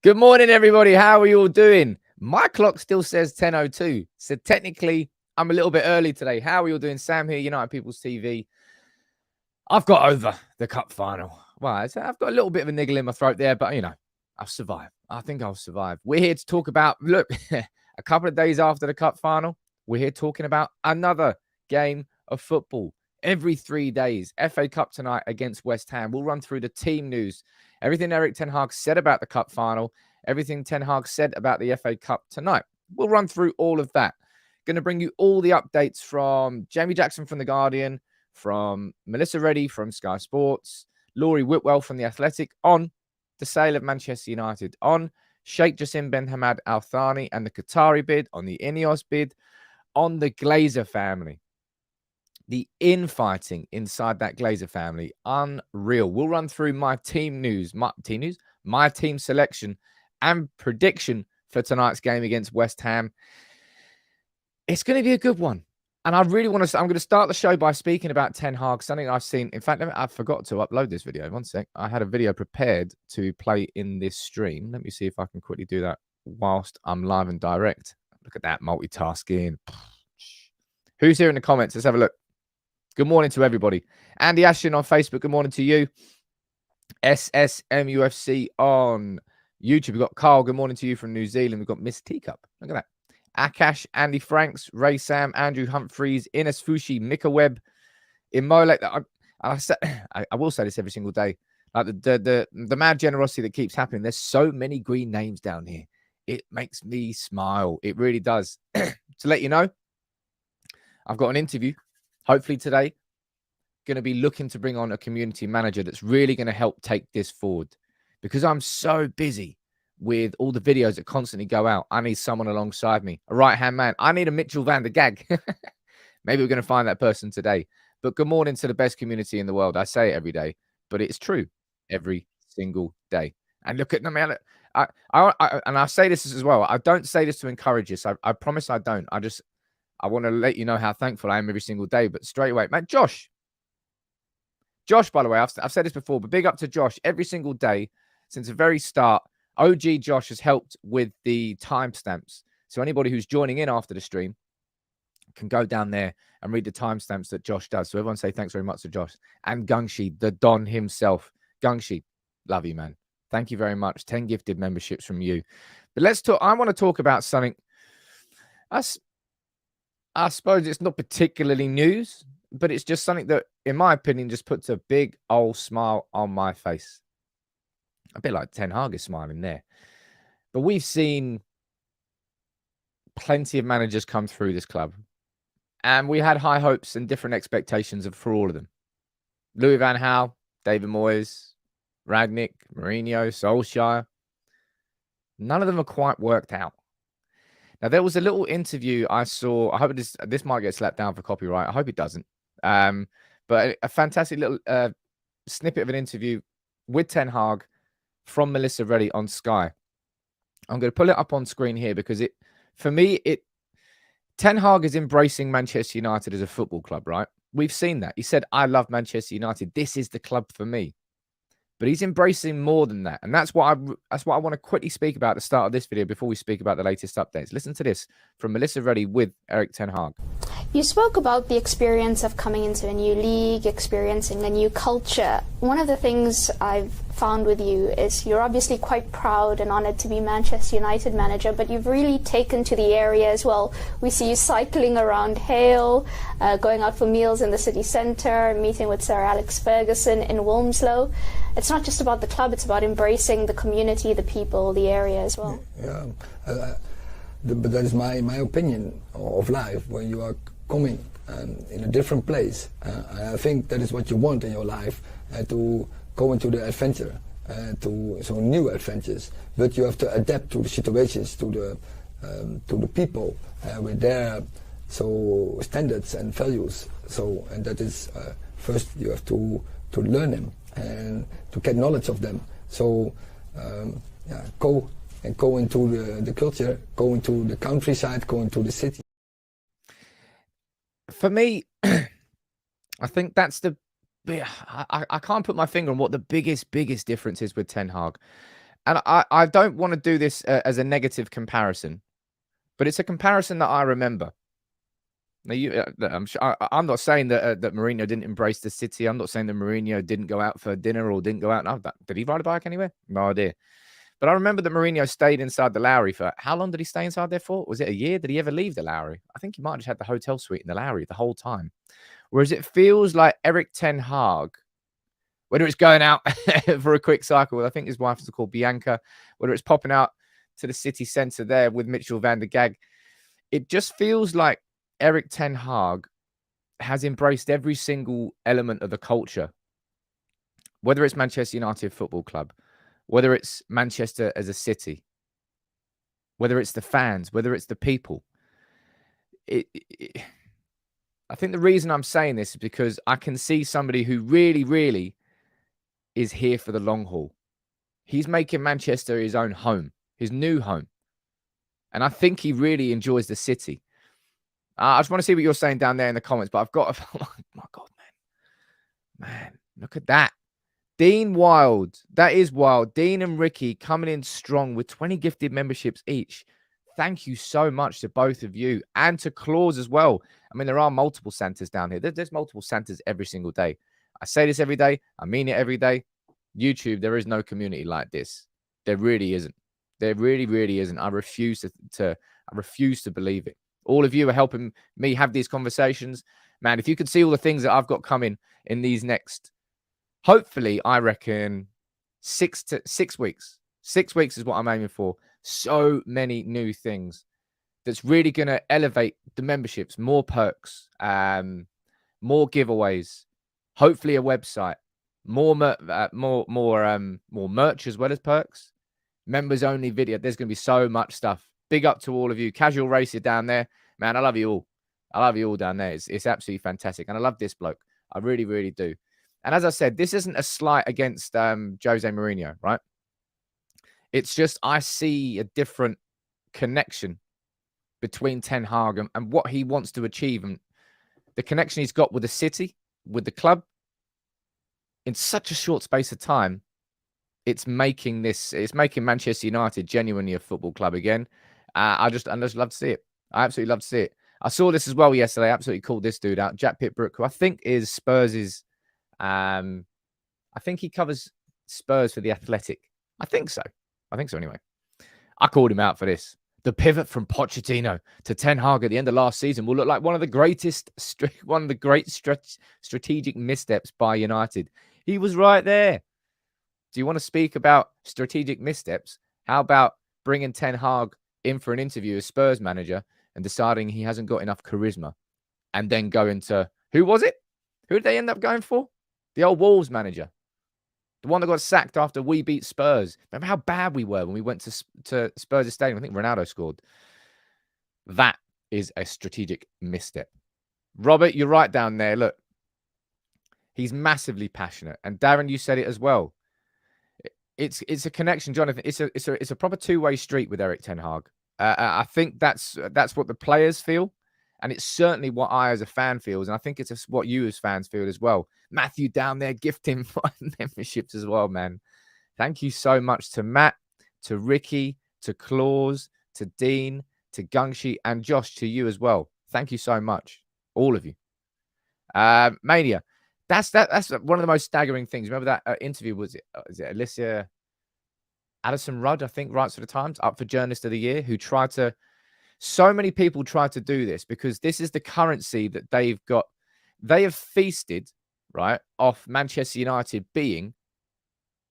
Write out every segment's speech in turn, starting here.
Good morning, everybody. How are you all doing? My clock still says 10:02, so technically I'm a little bit early today. How are you all doing? Sam here, United People's TV. I've got over the cup final. Well, I've got a little bit of a niggle in my throat there, but I'll survive. I think I'll survive. We're here to talk about, look, a couple of days after the cup final, we're here talking about another game of football. Every 3 days, FA Cup tonight against West Ham. We'll run through the team news, everything Erik Ten Hag said about the cup final, everything Ten Hag said about the FA Cup tonight. We'll run through all of that. Going to bring you all the updates from Jamie Jackson from The Guardian, from Melissa Reddy from Sky Sports, Laurie Whitwell from The Athletic on the sale of Manchester United, on Sheikh Jassim Ben Hamad Al Thani and the Qatari bid, on the Ineos bid, on the Glazer family. The infighting inside that Glazer family, unreal. We'll run through my team news, my team selection and prediction for tonight's game against West Ham. It's going to be a good one. And I really want to, I'm going to start the show by speaking about Ten Hag, something I've seen. In fact, I forgot to upload this video. One sec. I had a video prepared to play in this stream. Let me see if I can quickly do that whilst I'm live and direct. Look at that multitasking. Who's here in the comments? Let's have a look. Good morning to everybody. Andy Ashton on Facebook. Good morning to you. SSMUFC on YouTube. We've got Carl. Good morning to you from New Zealand. We've got Miss Teacup. Look at that. Akash, Andy Franks, Ray Sam, Andrew Humphreys, Ines Fushi, Mika Webb, Imole. I will say this every single day. Like the mad generosity that keeps happening. There's so many green names down here. It makes me smile. It really does. To let you know, I've got an interview, hopefully today. Going to be looking to bring on a community manager that's really going to help take this forward. Because I'm so busy with all the videos that constantly go out. I need someone alongside me, a right-hand man. I need a Mitchell van der Gag. Maybe we're going to find that person today. But good morning to the best community in the world. I say it every day, but it's true every single day. And look at me. And I say this as well. I don't say this to encourage this. I promise I don't. I want to let you know how thankful I am every single day. But straight away, man, Josh, by the way, I've said this before, but big up to Josh every single day since the very start. OG Josh has helped with the timestamps. So anybody who's joining in after the stream can go down there and read the timestamps that Josh does. So everyone say thanks very much to Josh. And Gungshi, the Don himself. Gungshi, love you, man. Thank you very much. 10 gifted memberships from you. But let's talk. I want to talk about something. I suppose it's not particularly news, but it's just something that, in my opinion, just puts a big old smile on my face. A bit like Ten Hag is smiling there. But we've seen plenty of managers come through this club. And we had high hopes and different expectations for all of them. Louis van Gaal, David Moyes, Rangnick, Mourinho, Solskjaer. None of them are quite worked out. Now, there was a little interview I saw. I hope this might get slapped down for copyright. I hope it doesn't. But a fantastic little snippet of an interview with Ten Hag from Melissa Reddy on Sky. I'm going to pull it up on screen here because Ten Hag is embracing Manchester United as a football club, right? We've seen that. He said, I love Manchester United. This is the club for me. But he's embracing more than that. And that's what I want to quickly speak about at the start of this video before we speak about the latest updates. Listen to this from Melissa Reddy with Erik Ten Hag. You spoke about the experience of coming into a new league, experiencing a new culture. One of the things I've found with you is you're obviously quite proud and honoured to be Manchester United manager, but you've really taken to the area as well. We see you cycling around Hale, going out for meals in the city centre, meeting with Sir Alex Ferguson in Wilmslow. It's not just about the club, it's about embracing the community, the people, the area as well. Yeah, but that is my opinion of life. When you are coming in a different place, I think that is what you want in your life, to go into the adventure, to some new adventures. But you have to adapt to the situations, to the people with their standards and values. And that is first you have to learn them and to get knowledge of them. Go into the culture, go into the countryside, go into the city. For me, I think that's I can't put my finger on what the biggest difference is with Ten Hag. And I don't want to do this as a negative comparison, but it's a comparison that I remember. Now, I'm not saying that that Mourinho didn't embrace the city. I'm not saying that Mourinho didn't go out for dinner or didn't go out. No, did he ride a bike anywhere? No idea. But I remember that Mourinho stayed inside the Lowry for how long did he stay inside there for? Was it a year? Did he ever leave the Lowry? I think he might have just had the hotel suite in the Lowry the whole time. Whereas it feels like Erik Ten Hag, whether it's going out for a quick cycle, I think his wife is called Bianca, whether it's popping out to the city centre there with Mitchell van der Gag, it just feels like Erik Ten Hag has embraced every single element of the culture, whether it's Manchester United Football Club, whether it's Manchester as a city, whether it's the fans, whether it's the people. I think the reason I'm saying this is because I can see somebody who really, really is here for the long haul. He's making Manchester his own home, his new home. And I think he really enjoys the city. I just want to see what you're saying down there in the comments, but I've got, oh my God, man, look at that. Dean Wild, that is wild. Dean and Ricky coming in strong with 20 gifted memberships each. Thank you so much to both of you and to Claus as well. I mean, there are multiple Santas down here. There's multiple Santas every single day. I say this every day. I mean it every day. YouTube, there is no community like this. There really isn't. There really, really isn't. I refuse to believe it. All of you are helping me have these conversations. Man, if you could see all the things that I've got coming in these next, hopefully, I reckon 6 weeks. 6 weeks is what I'm aiming for. So many new things that's really going to elevate the memberships, more perks, more giveaways, hopefully a website, more merch as well as perks, members only video. There's going to be so much stuff. Big up to all of you. Casual Racer down there. Man, I love you all. I love you all down there. It's absolutely fantastic. And I love this bloke. I really, really do. And as I said, this isn't a slight against Jose Mourinho, right? It's just I see a different connection between Ten Hag and what he wants to achieve. And the connection he's got with the city, with the club, in such a short space of time, it's making Manchester United genuinely a football club again. I just love to see it. I absolutely love to see it. I saw this as well yesterday. I absolutely called this dude out, Jack Pitbrook, who I think is Spurs's. I think he covers Spurs for The Athletic. I think so anyway. I called him out for this. The pivot from Pochettino to Ten Hag at the end of last season will look like one of the great strategic missteps by United. He was right there. Do you want to speak about strategic missteps? How about bringing Ten Hag in for an interview as Spurs manager and deciding he hasn't got enough charisma and then going to, who was it? Who did they end up going for? The old Wolves manager. The one that got sacked after we beat Spurs. Remember how bad we were when we went to Spurs' stadium? I think Ronaldo scored. That is a strategic misstep. Robert, you're right down there. Look, he's massively passionate. And Darren, you said it as well. It's a connection, Jonathan. It's a proper two-way street with Erik Ten Hag. I think that's what the players feel. And it's certainly what I as a fan feels. And I think it's what you as fans feel as well. Matthew down there gifting 5 memberships as well, man. Thank you so much to Matt, to Ricky, to Claus, to Dean, to Gungshi, and Josh, to you as well. Thank you so much. All of you. Mania. That's one of the most staggering things. Remember that interview? Was it Alicia Addison Rudd, I think, writes for the Times, up for Journalist of the Year, who tried to... So many people try to do this because this is the currency that they've got. They have feasted, right, off Manchester United being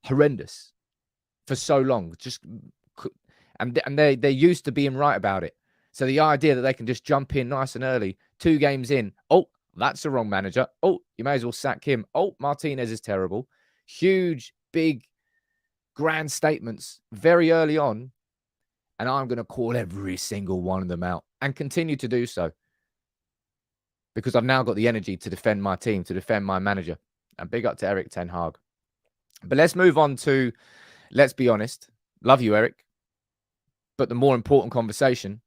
horrendous for so long. And they're used to being right about it. So the idea that they can just jump in nice and early, 2 games in, oh, that's the wrong manager. Oh, you may as well sack him. Oh, Martinez is terrible. Huge, big, grand statements very early on. And I'm going to call every single one of them out and continue to do so. Because I've now got the energy to defend my team, to defend my manager. And big up to Erik Ten Hag. But let's move on to, let's be honest, love you, Erik. But the more important conversation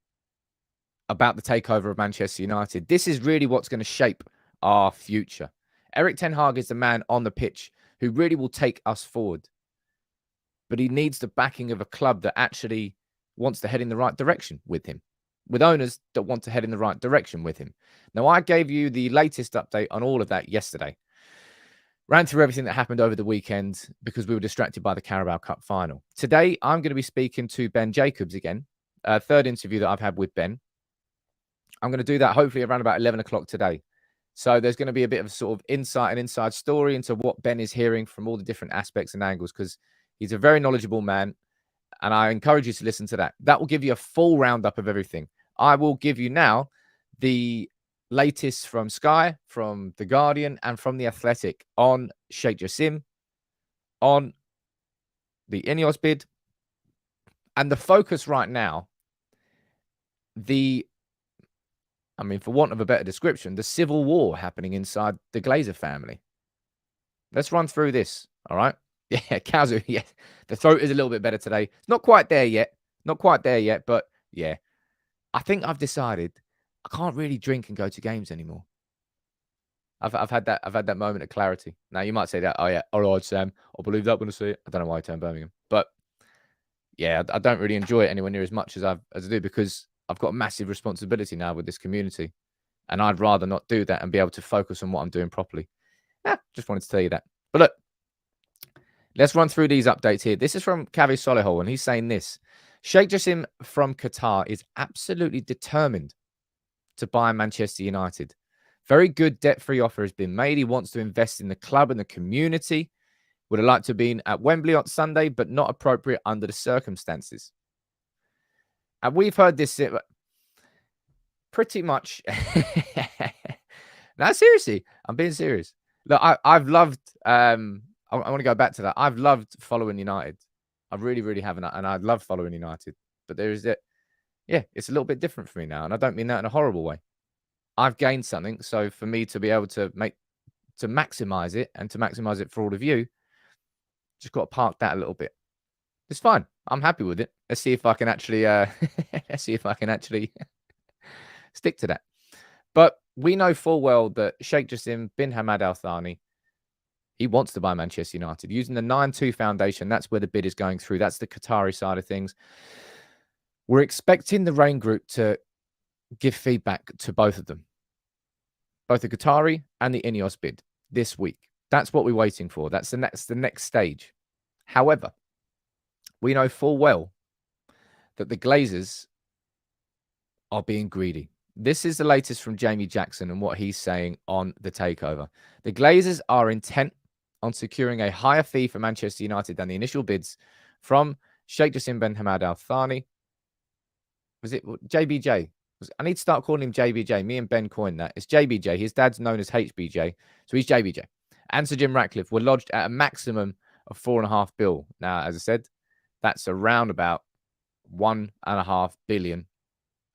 about the takeover of Manchester United. This is really what's going to shape our future. Erik Ten Hag is the man on the pitch who really will take us forward. but he needs the backing of a club that actually wants to head in the right direction with him, with owners that want to head in the right direction with him. Now, I gave you the latest update on all of that yesterday. Ran through everything that happened over the weekend because we were distracted by the Carabao Cup final. Today, I'm going to be speaking to Ben Jacobs again, third interview that I've had with Ben. I'm going to do that hopefully around about 11 o'clock today. So there's going to be a bit of sort of an inside story into what Ben is hearing from all the different aspects and angles, because he's a very knowledgeable man, and I encourage you to listen to that. That will give you a full roundup of everything. I will give you now the latest from Sky, from The Guardian, and from The Athletic on Sheikh Jassim, on the Ineos bid, and the focus right now, for want of a better description, the civil war happening inside the Glazer family. Let's run through this, all right? Yeah, Kazu, yeah. The throat is a little bit better today. It's not quite there yet. But yeah. I think I've decided I can't really drink and go to games anymore. I've had that moment of clarity. Now, you might say that, oh, yeah, all right, Sam, I'll believe that when I see it. I don't know why I turned Birmingham. But yeah, I don't really enjoy it anywhere near as much as I do, because I've got a massive responsibility now with this community, and I'd rather not do that and be able to focus on what I'm doing properly. Yeah, just wanted to tell you that. But look, let's run through these updates here. This is from Kavi Solihull, and he's saying this. Sheikh Jassim from Qatar is absolutely determined to buy Manchester United. Very good debt-free offer has been made. He wants to invest in the club and the community. Would have liked to have been at Wembley on Sunday, but not appropriate under the circumstances. And we've heard this pretty much. Now, seriously, I'm being serious. Look, I've loved. I want to go back to that. I've loved following United. I really, really have, and I love following United. But there is that. Yeah, it's a little bit different for me now, and I don't mean that in a horrible way. I've gained something, so for me to be able to maximize it and to maximize it for all of you, just got to park that a little bit. It's fine. I'm happy with it. Let's see if I can actually stick to that. But we know full well that Sheikh Jassim bin Hamad Al Thani, he wants to buy Manchester United. Using the 9-2 foundation, that's where the bid is going through. That's the Qatari side of things. We're expecting the Rain Group to give feedback to both of them, both the Qatari and the Ineos bid this week. That's what we're waiting for. That's the next stage. However, we know full well that the Glazers are being greedy. This is the latest from Jamie Jackson and what he's saying on the Takeover. The Glazers are intent on securing a higher fee for Manchester United than the initial bids from Sheikh Jassim bin Hamad Al Thani. Was it JBJ? I need to start calling him JBJ. Me and Ben coined that. It's JBJ. His dad's known as HBJ, so he's JBJ. And Sir Jim Ratcliffe were lodged at a maximum of $4.5 billion. Now, as I said, that's around about $1.5 billion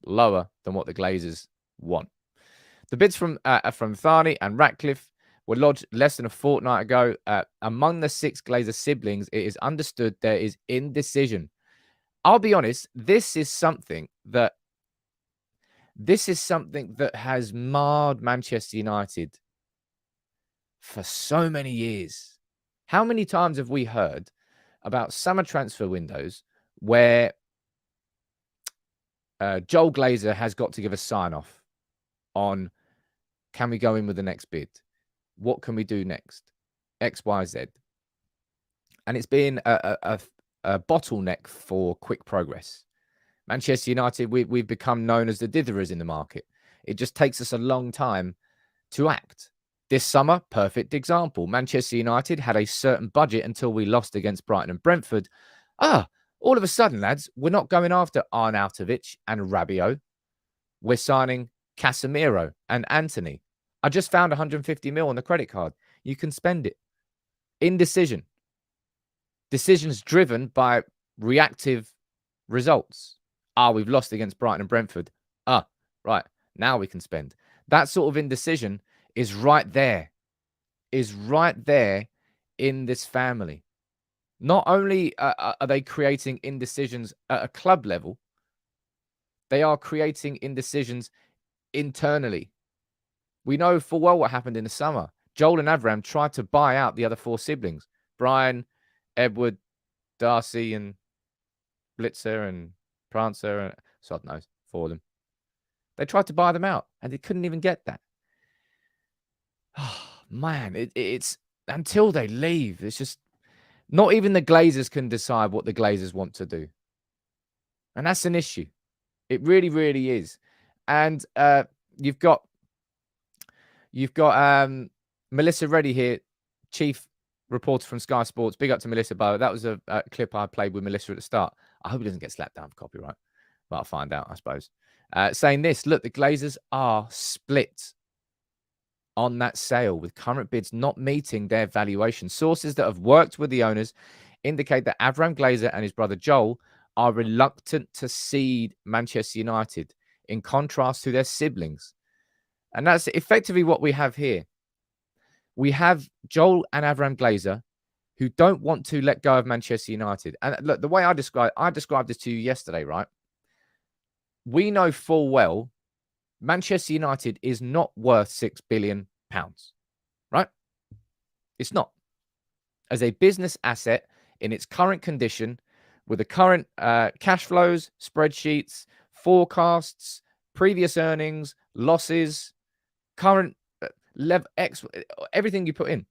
lower than what the Glazers want. The bids from Thani and Ratcliffe were lodged less than a fortnight ago. Among the 6 Glazer siblings, it is understood there is indecision. I'll be honest, this is something that has marred Manchester United for so many years. How many times have we heard about summer transfer windows where Joel Glazer has got to give a sign-off on, can we go in with the next bid? What can we do next? X, Y, Z. And it's been a bottleneck for quick progress. Manchester United, we've become known as the ditherers in the market. It just takes us a long time to act. This summer, perfect example. Manchester United had a certain budget until we lost against Brighton and Brentford. All of a sudden, lads, we're not going after Arnautovic and Rabiot. We're signing Casemiro and Anthony. I just found 150 mil on the credit card. You can spend it. Indecision. Decisions driven by reactive results. We've lost against Brighton and Brentford. Right. Now we can spend. That sort of indecision is right there. Is right there in this family. Not only are they creating indecisions at a club level, they are creating indecisions internally. We know full well what happened in the summer. Joel and Avram tried to buy out the other 4 siblings. Brian, Edward, Darcy and Blitzer and Prancer and sod knows, 4 of them. They tried to buy them out and they couldn't even get that. Oh, man, it's until they leave. It's just not even the Glazers can decide what the Glazers want to do. And that's an issue. It really, really is. And you've got Melissa Reddy here, chief reporter from Sky Sports. Big up to Melissa, by the way. That was a clip I played with Melissa at the start. I hope he doesn't get slapped down for copyright, but I'll find out, I suppose. Saying this, look, the Glazers are split on that sale, with current bids not meeting their valuation. Sources that have worked with the owners indicate that Avram Glazer and his brother Joel are reluctant to cede Manchester United, in contrast to their siblings. And that's effectively what we have here. We have Joel and Avram Glazer who don't want to let go of Manchester United. And look, the way I described this to you yesterday, right? We know full well Manchester United is not worth £6 billion, right? It's not. As a business asset in its current condition, with the current cash flows, spreadsheets, forecasts, previous earnings, losses, current level X, everything you put in,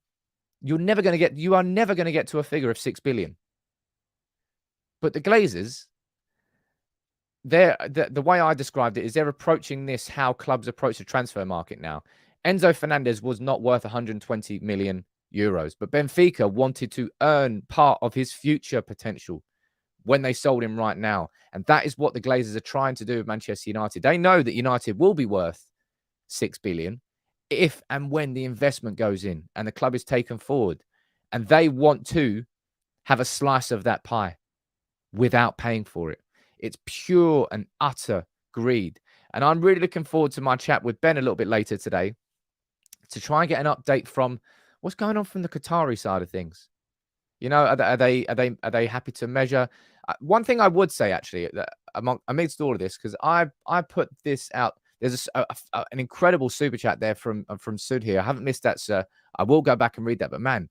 you are never going to get to a figure of £6 billion. But the Glazers, the way I described it is they're approaching this how clubs approach the transfer market now. Enzo Fernandez was not worth 120 million euros, but Benfica wanted to earn part of his future potential when they sold him right now. And that is what the Glazers are trying to do with Manchester United. They know that United will be worth 6 billion if and when the investment goes in and the club is taken forward. And they want to have a slice of that pie without paying for it. It's pure and utter greed. And I'm really looking forward to my chat with Ben a little bit later today to try and get an update from what's going on from the Qatari side of things. You know, are they happy to measure? One thing I would say, actually, that amidst all of this, because I put this out. There's an incredible super chat there from Sud here. I haven't missed that, sir. I will go back and read that. But man,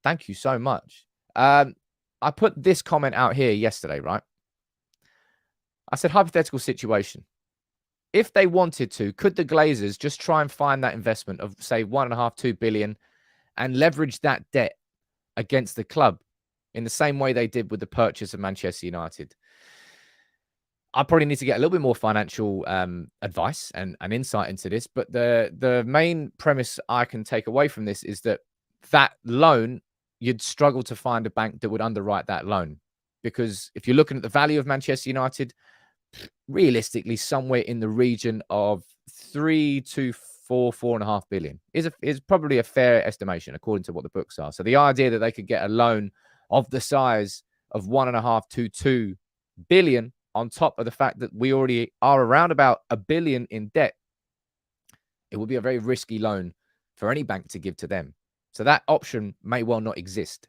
thank you so much. I put this comment out here yesterday, right? I said, hypothetical situation. If they wanted to, could the Glazers just try and find that investment of, say, 1.5, 2 billion and leverage that debt against the club in the same way they did with the purchase of Manchester United? I probably need to get a little bit more financial advice and insight into this. But the main premise I can take away from this is that loan, you'd struggle to find a bank that would underwrite that loan. Because if you're looking at the value of Manchester United, realistically, somewhere in the region of 3 to 4.5 billion is probably a fair estimation according to what the books are. So the idea that they could get a loan of the size of 1.5 to 2 billion on top of the fact that we already are around about $1 billion in debt, it would be a very risky loan for any bank to give to them. So that option may well not exist.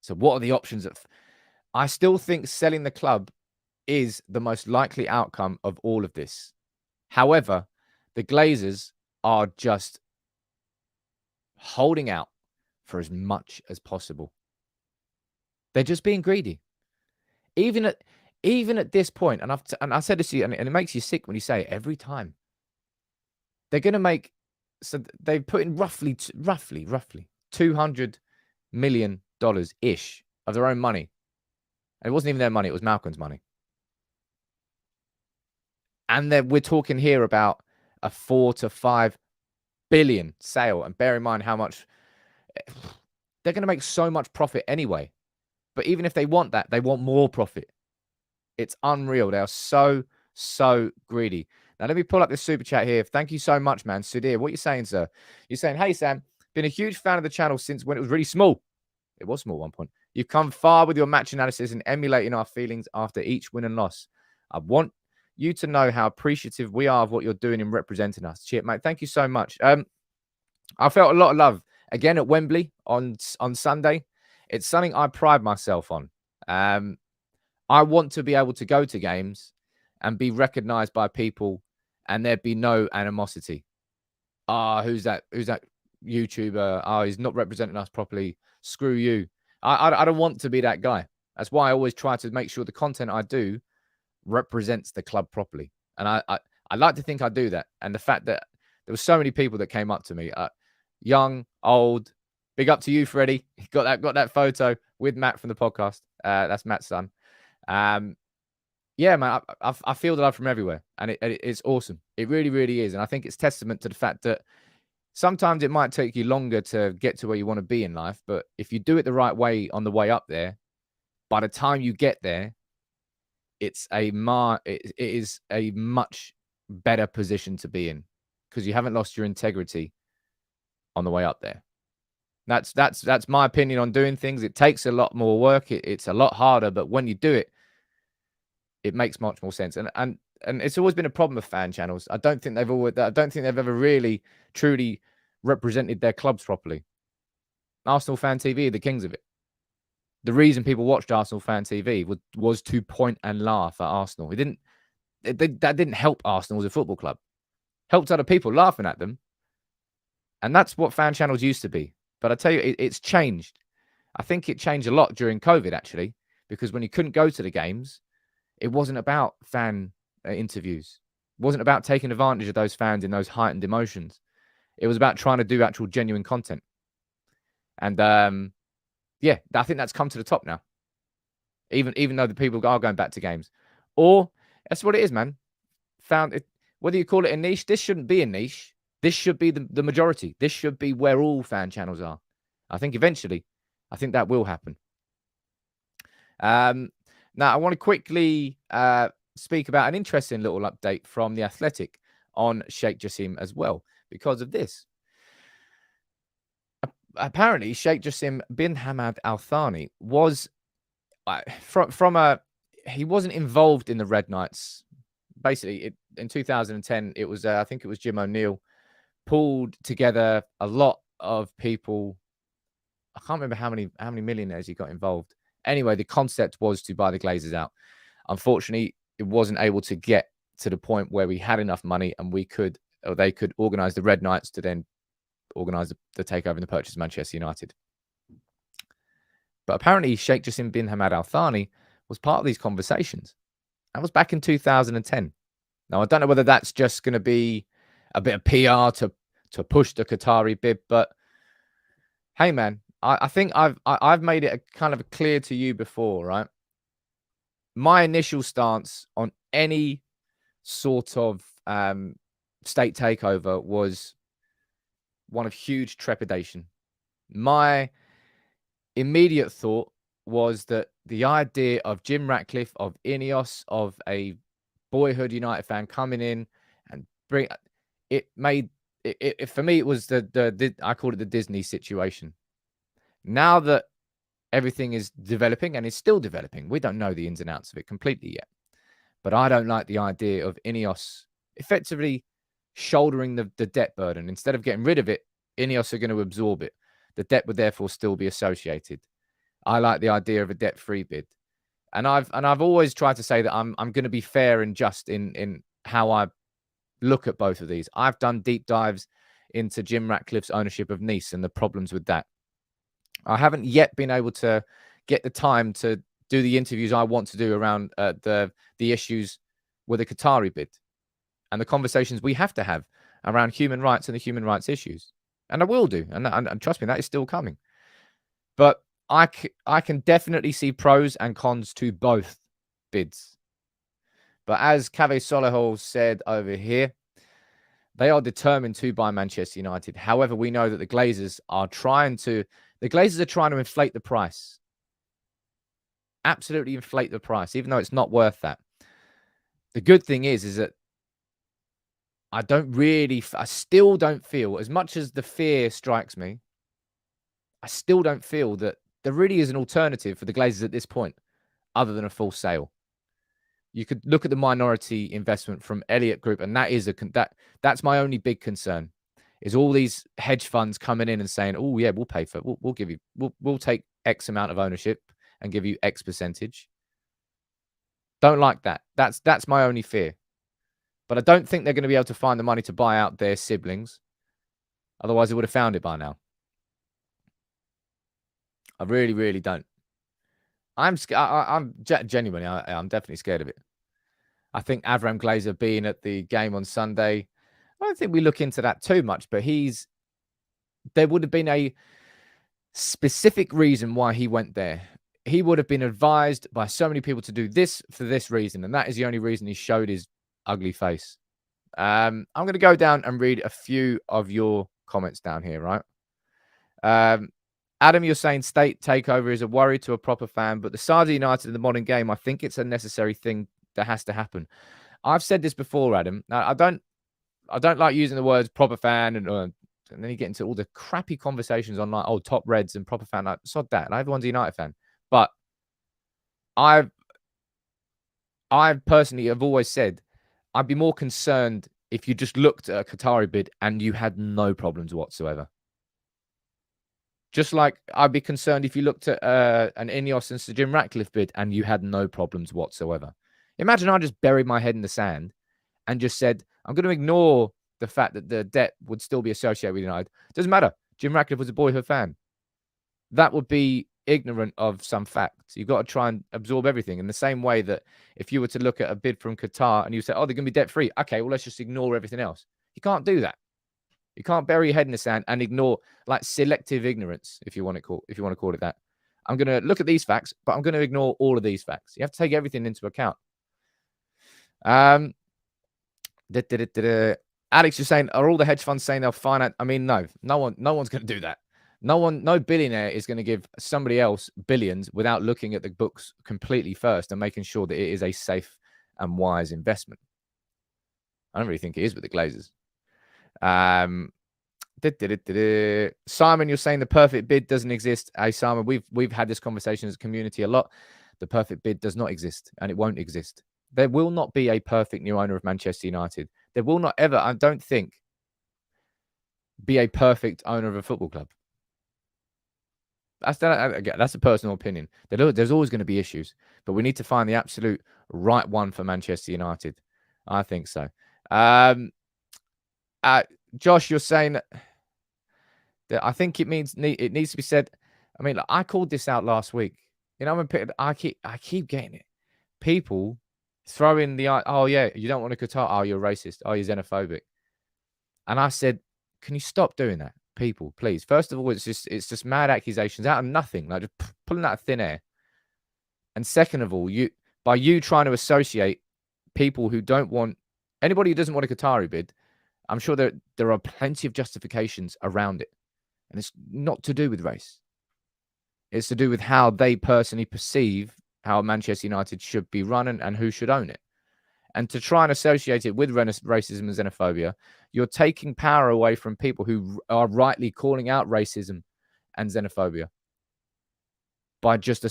So what are the options? I still think selling the club is the most likely outcome of all of this. However, the Glazers are just holding out for as much as possible. They're just being greedy. Even at this point, and I said this to you, and it makes you sick when you say it every time. They're going to make, so they've put in roughly $200 million ish of their own money. And it wasn't even their money; it was Malcolm's money. And then we're talking here about a 4 to 5 billion sale. And bear in mind how much they're going to make so much profit anyway. But even if they want that, they want more profit. It's unreal. They are so greedy. Now, let me pull up this super chat here. Thank you so much, man. Sudhir, what are you saying, sir? You're saying, hey, Sam, been a huge fan of the channel since when it was really small. It was small at one point. You've come far with your match analysis and emulating our feelings after each win and loss. I want you to know how appreciative we are of what you're doing in representing us. Cheers, mate. Thank you so much. I felt a lot of love again at Wembley on Sunday. It's something I pride myself on. I want to be able to go to games and be recognized by people and there be no animosity. Who's that YouTuber? He's not representing us properly. Screw you. I don't want to be that guy. That's why I always try to make sure the content I do represents the club properly. And I like to think I do that. And the fact that there were so many people that came up to me, young, old. Big up to you, Freddie. Got that photo with Matt from the podcast. That's Matt's son. Yeah, man, I feel the love from everywhere, and it's awesome. It really, really is. And I think it's testament to the fact that sometimes it might take you longer to get to where you want to be in life, but if you do it the right way on the way up there, by the time you get there, it is a much better position to be in because you haven't lost your integrity on the way up there. That's my opinion on doing things. It takes a lot more work. It's a lot harder, but when you do it, it makes much more sense. And it's always been a problem with fan channels. I don't think they've ever really truly represented their clubs properly. Arsenal Fan TV are the kings of it. The reason people watched Arsenal Fan TV was to point and laugh at Arsenal. That didn't help Arsenal as a football club. Helped other people laughing at them. And that's what fan channels used to be. But I tell you, it's changed. I think it changed a lot during COVID, actually, because when you couldn't go to the games, it wasn't about fan interviews. It wasn't about taking advantage of those fans in those heightened emotions. It was about trying to do actual genuine content. And yeah, I think that's come to the top now. Even though the people are going back to games. Or that's what it is, man. Whether you call it a niche, this shouldn't be a niche. This should be the majority. This should be where all fan channels are. I think eventually, that will happen. Now, I want to quickly speak about an interesting little update from The Athletic on Sheikh Jassim as well, because of this. Apparently, Sheikh Jassim bin Hamad Al Thani was he wasn't involved in the Red Knights. Basically, in 2010, it was I think it was Jim O'Neill pulled together a lot of people. I can't remember how many millionaires he got involved. Anyway, the concept was to buy the Glazers out. Unfortunately, it wasn't able to get to the point where we had enough money and they could organize the Red Knights to then organize the takeover and the purchase of Manchester United. But apparently, Sheikh Jassim bin Hamad Al Thani was part of these conversations. That was back in 2010. Now, I don't know whether that's just going to be a bit of PR to push the Qatari bid, but hey, man, I think I've made it kind of clear to you before, right? My initial stance on any sort of state takeover was one of huge trepidation. My immediate thought was that the idea of Jim Ratcliffe, of Ineos, of a boyhood United fan coming in and bring it made it for me, it was the I called it the Disney situation. Now that everything is developing and is still developing, we don't know the ins and outs of it completely yet. But I don't like the idea of Ineos effectively shouldering the debt burden. Instead of getting rid of it, Ineos are going to absorb it. The debt would therefore still be associated. I like the idea of a debt-free bid. And I've always tried to say that I'm going to be fair and just in how I look at both of these. I've done deep dives into Jim Ratcliffe's ownership of Nice and the problems with that. I haven't yet been able to get the time to do the interviews I want to do around the issues with the Qatari bid and the conversations we have to have around human rights and the human rights issues. And I will do. And trust me, that is still coming. But I can definitely see pros and cons to both bids. But as Cave Solihull said over here, they are determined to buy Manchester United. However, we know that the Glazers are trying to inflate the price. Absolutely inflate the price, even though it's not worth that. The good thing is that I still don't feel, as much as the fear strikes me, I still don't feel that there really is an alternative for the Glazers at this point, other than a full sale. You could look at the minority investment from Elliott Group, and that's my only big concern. Is all these hedge funds coming in and saying, "Oh yeah, we'll pay for it. We'll give you. We'll take X amount of ownership and give you X percentage." Don't like that. That's my only fear. But I don't think they're going to be able to find the money to buy out their siblings. Otherwise, they would have found it by now. I really, really don't. I'm genuinely, I'm definitely scared of it. I think Avram Glazer being at the game on Sunday, I don't think we look into that too much, but there would have been a specific reason why he went there. He would have been advised by so many people to do this for this reason, and that is the only reason he showed his ugly face. I'm going to go down and read a few of your comments down here, right? Adam, you're saying state takeover is a worry to a proper fan, but the size of United in the modern game, I think it's a necessary thing that has to happen. I've said this before, Adam. Now, I don't like using the words proper fan, and then you get into all the crappy conversations on like, oh, top Reds and proper fan. Like, sod that. Everyone's a United fan. But I personally have always said I'd be more concerned if you just looked at a Qatari bid and you had no problems whatsoever. Just like I'd be concerned if you looked at an Ineos and Sir Jim Ratcliffe bid and you had no problems whatsoever. Imagine I just buried my head in the sand and just said, I'm going to ignore the fact that the debt would still be associated with United. Doesn't matter. Jim Ratcliffe was a boyhood fan. That would be ignorant of some facts. You've got to try and absorb everything in the same way that if you were to look at a bid from Qatar and you say, oh, they're going to be debt free. Okay, well, let's just ignore everything else. You can't do that. You can't bury your head in the sand and ignore like selective ignorance, if you want to call it that. I'm going to look at these facts, but I'm going to ignore all of these facts. You have to take everything into account. Alex, you're saying, are all the hedge funds saying they'll finance? I mean, no one's going to do that. No billionaire is going to give somebody else billions without looking at the books completely first and making sure that it is a safe and wise investment. I don't really think it is with the Glazers. Simon, you're saying the perfect bid doesn't exist. Hey, Simon, we've had this conversation as a community a lot. The perfect bid does not exist, and it won't exist. There will not be a perfect new owner of Manchester United. There will not ever, I don't think, be a perfect owner of a football club. That's a personal opinion. There's always going to be issues, but we need to find the absolute right one for Manchester United. I think so. Josh, you're saying that I think it needs to be said. I mean, I called this out last week. You know, I keep getting it. People throw in the, oh yeah, you don't want to Qatar. Oh, you're racist. Oh, you're xenophobic. And I said, can you stop doing that, people, please? First of all, it's just mad accusations out of nothing, like just pulling out of thin air. And second of all, by you trying to associate people who don't want anybody who doesn't want a Qatari bid, I'm sure there are plenty of justifications around it. And it's not to do with race. It's to do with how they personally perceive how Manchester United should be run and who should own it. And to try and associate it with racism and xenophobia, you're taking power away from people who are rightly calling out racism and xenophobia. By just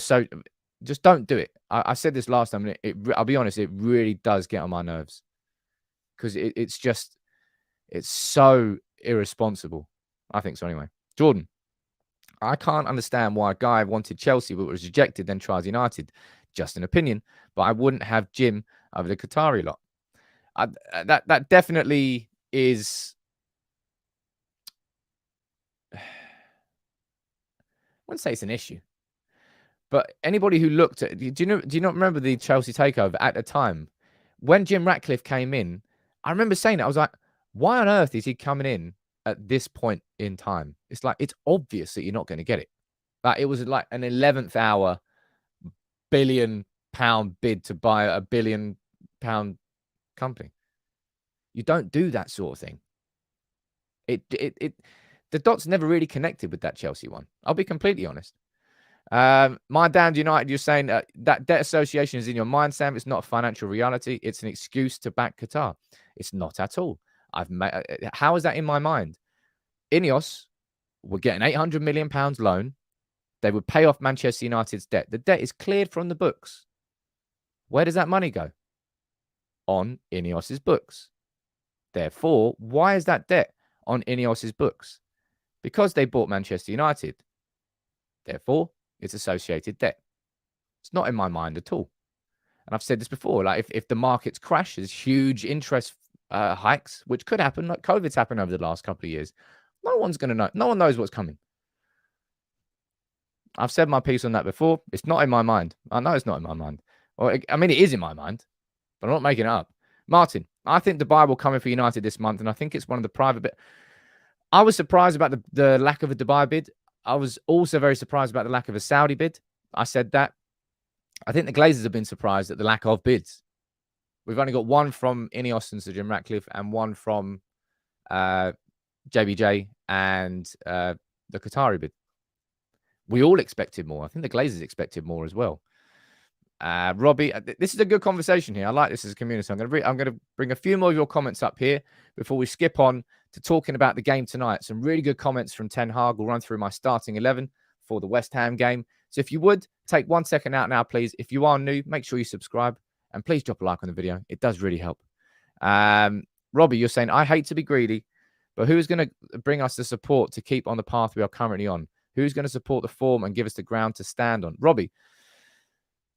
don't do it. I said this last time. I'll be honest, it really does get on my nerves. Because it's so irresponsible. I think so anyway. Jordan, I can't understand why a guy wanted Chelsea but was rejected, then tries United. Just an opinion, but I wouldn't have Jim over the Qatari lot. That definitely is. I wouldn't say it's an issue, but anybody who looked at, do you not remember the Chelsea takeover at the time when Jim Ratcliffe came in? I remember saying it. I was like, why on earth is he coming in at this point in time? It's like, it's obvious that you're not going to get it. Like, it was like an 11th hour £1 billion bid to buy a £1 billion company. You don't do that sort of thing. The dots never really connected with that Chelsea one. I'll be completely honest. My damned United, you're saying that debt association is in your mind, Sam. It's not a financial reality. It's an excuse to back Qatar. It's not at all. How is that in my mind? Ineos would get an £800 million loan. They would pay off Manchester United's debt. The debt is cleared from the books. Where does that money go? On Ineos's books. Therefore, why is that debt on Ineos's books? Because they bought Manchester United. Therefore, it's associated debt. It's not in my mind at all. And I've said this before, like if the markets crash, there's huge interest hikes, which could happen, like COVID's happened over the last couple of years. No one's going to know. No one knows what's coming. I've said my piece on that before. It's not in my mind. I know it's not in my mind. I mean, it is in my mind, but I'm not making it up. Martin, I think Dubai will come in for United this month, and I think it's one of the private bit. I was surprised about the lack of a Dubai bid. I was also very surprised about the lack of a Saudi bid. I said that. I think the Glazers have been surprised at the lack of bids. We've only got one from Ineos and Sir Jim Ratcliffe and one from JBJ and the Qatari bid. We all expected more. I think the Glazers expected more as well. Robbie, this is a good conversation here. I like this as a community. I'm going to bring a few more of your comments up here before we skip on to talking about the game tonight. Some really good comments from Ten Hag. We'll run through my starting 11 for the West Ham game. So if you would, take 1 second out now, please. If you are new, make sure you subscribe and please drop a like on the video. It does really help. Robbie, you're saying, I hate to be greedy, but who's going to bring us the support to keep on the path we are currently on? Who's going to support the form and give us the ground to stand on? Robbie,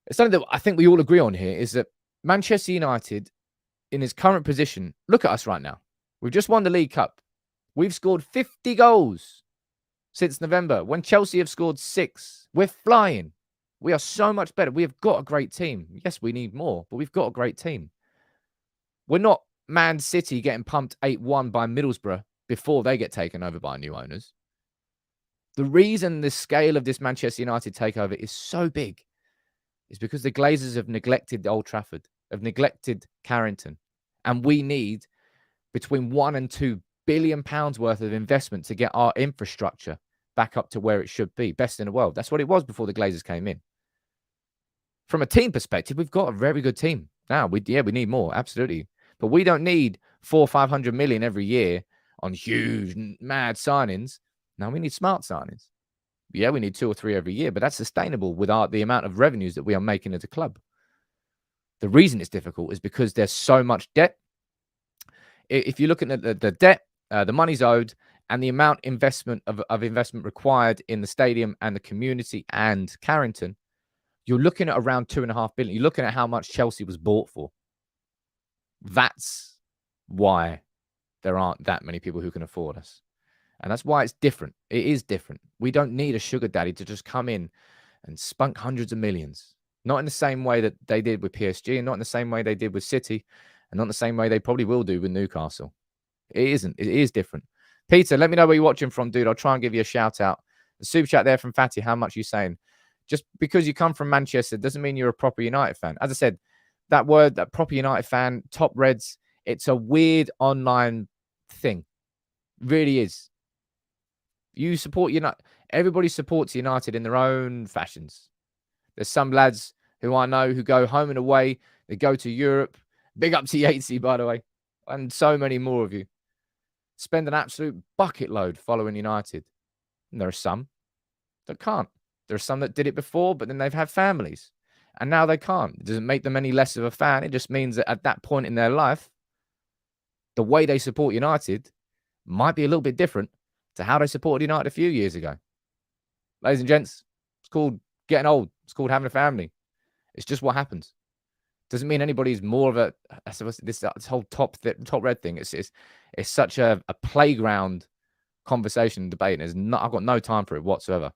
it's something that I think we all agree on here is that Manchester United, in his current position, look at us right now. We've just won the League Cup. We've scored 50 goals since November when Chelsea have scored 6. We're flying. We are so much better. We have got a great team. Yes, we need more, but we've got a great team. We're not Man City getting pumped 8-1 by Middlesbrough before they get taken over by new owners. The reason the scale of this Manchester United takeover is so big is because the Glazers have neglected Old Trafford, have neglected Carrington, and we need between £1 and £2 billion worth of investment to get our infrastructure back up to where it should be, best in the world. That's what it was before the Glazers came in. From a team perspective, we've got a very good team now. We need more, absolutely, but we don't need 400 or 500 million every year on huge, mad signings. Now we need smart signings. Yeah, we need 2 or 3 every year, but that's sustainable with the amount of revenues that we are making as a club. The reason it's difficult is because there's so much debt. If you're looking at the debt, the money's owed, and the amount of investment required in the stadium and the community and Carrington, you're looking at around 2.5 billion. You're looking at how much Chelsea was bought for. That's why there aren't that many people who can afford us. And that's why it's different. It is different. We don't need a sugar daddy to just come in and spunk hundreds of millions. Not in the same way that they did with PSG, and not in the same way they did with City, and not in the same way they probably will do with Newcastle. It isn't. It is different. Peter, let me know where you're watching from, dude. I'll try and give you a shout out. The super chat there from Fatty. How much are you saying? Just because you come from Manchester doesn't mean you're a proper United fan. As I said, that word, that proper United fan, top Reds, it's a weird online thing. It really is. You support United. Everybody supports United in their own fashions. There's some lads who I know who go home and away. They go to Europe. Big up to Yatesy, by the way. And so many more of you. Spend an absolute bucket load following United. And there are some that can't. There are some that did it before, but then they've had families. And now they can't. It doesn't make them any less of a fan. It just means that at that point in their life, the way they support United might be a little bit different to how they supported United a few years ago. Ladies and gents, it's called getting old. It's called having a family. It's just what happens. Doesn't mean anybody's more of a, this whole top red thing. It's such a playground conversation and debate. I've got no time for it whatsoever.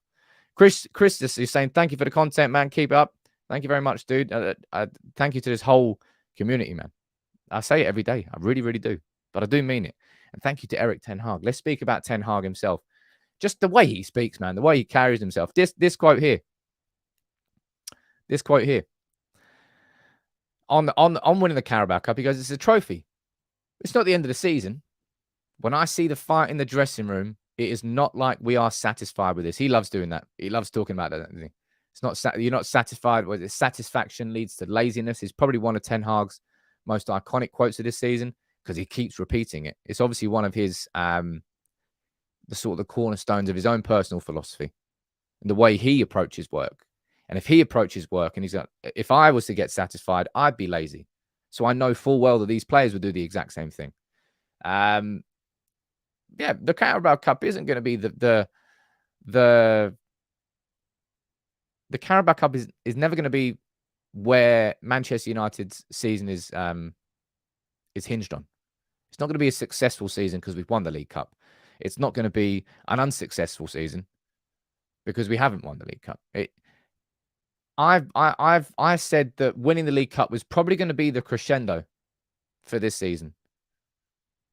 Chris is saying, thank you for the content, man. Keep it up. Thank you very much, dude. Thank you to this whole community, man. I say it every day. I really, really do. But I do mean it. And thank you to Erik Ten Hag. Let's speak about Ten Hag himself. Just the way he speaks, man. The way he carries himself. This quote here. This quote here. On winning the Carabao Cup, he goes, it's a trophy. It's not the end of the season. When I see the fight in the dressing room, it is not like we are satisfied with this. He loves doing that. He loves talking about that. It's not. You're not satisfied with it. Satisfaction leads to laziness. It's probably one of Ten Hag's most iconic quotes of this season because he keeps repeating it. It's obviously one of his the cornerstones of his own personal philosophy and the way he approaches work. And if he approaches work and he's like, if I was to get satisfied, I'd be lazy. So I know full well that these players would do the exact same thing. The Carabao Cup isn't going to be the Carabao Cup is never going to be where Manchester United's season is hinged on. It's not going to be a successful season because we've won the League Cup. It's not going to be an unsuccessful season because we haven't won the League Cup. I said that winning the League Cup was probably going to be the crescendo for this season.